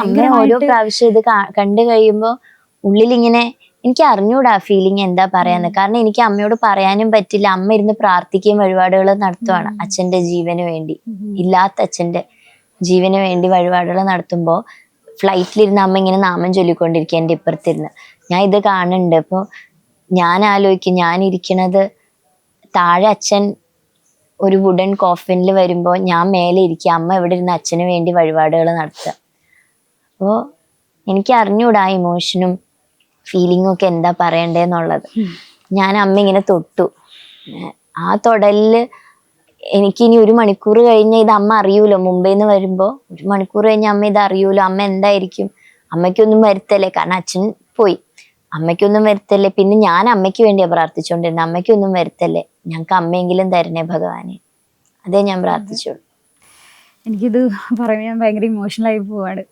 അമ്മ ഓരോ പ്രാവശ്യം ഇത് കണ്ടു കഴിയുമ്പോ ഉള്ളിലിങ്ങനെ എനിക്ക് അറിഞ്ഞൂടാ ഫീലിംഗ് എന്താ പറയാന്ന്. കാരണം എനിക്ക് അമ്മയോട് പറയാനും പറ്റില്ല. അമ്മ ഇരുന്ന് പ്രാർത്ഥിക്കുകയും വഴിപാടുകൾ നടത്തുവാണ് അച്ഛന്റെ ജീവന് വേണ്ടി. ഇല്ലാത്ത അച്ഛന്റെ ജീവന് വേണ്ടി വഴിപാടുകൾ നടത്തുമ്പോ ഫ്ലൈറ്റിലിരുന്ന് അമ്മ ഇങ്ങനെ നാമം ചൊല്ലിക്കൊണ്ടിരിക്കുക എന്റെ ഇപ്പുറത്തിരുന്ന്. ഞാൻ ഇത് കാണുന്നുണ്ട്. അപ്പൊ ഞാൻ ആലോചിക്കും, ഞാൻ ഇരിക്കണത് താഴെ അച്ഛൻ ഒരു വുഡൻ കോഫിനിൽ വരുമ്പോ ഞാൻ മേലെ ഇരിക്കുക, അമ്മ എവിടെ ഇരുന്ന് അച്ഛന് വേണ്ടി വഴിപാടുകൾ നടത്തുക. അപ്പോ എനിക്ക് അറിഞ്ഞൂടാ ഇമോഷനും ഫീലിംഗും ഒക്കെ എന്താ പറയണ്ടേന്നുള്ളത്. ഞാൻ അമ്മ ഇങ്ങനെ തൊട്ടു. ആ തൊടലില് എനിക്ക് ഇനി 1 മണിക്കൂർ കഴിഞ്ഞ ഇത് അമ്മ അറിയൂലോ. മുംബൈന്ന് വരുമ്പോ 1 മണിക്കൂർ കഴിഞ്ഞ അമ്മ ഇത് അറിയൂലോ. അമ്മ എന്തായിരിക്കും, അമ്മയ്ക്കൊന്നും വരുത്തല്ലേ, കാരണം അച്ഛൻ പോയി, അമ്മയ്ക്കൊന്നും വരുത്തല്ലേ. പിന്നെ ഞാൻ അമ്മയ്ക്ക് വേണ്ടിയാ പ്രാർത്ഥിച്ചുകൊണ്ടിരുന്നത്, അമ്മയ്ക്കൊന്നും വരുത്തല്ലേ, ഞങ്ങൾക്ക് അമ്മയെങ്കിലും തരണേ ഭഗവാനെ, അതേ ഞാൻ പ്രാർത്ഥിച്ചോളൂ. എനിക്കിത് പറയുമ്പോൾ ഞാൻ ഭയങ്കര ഇമോഷണൽ ആയി പോവാണ്.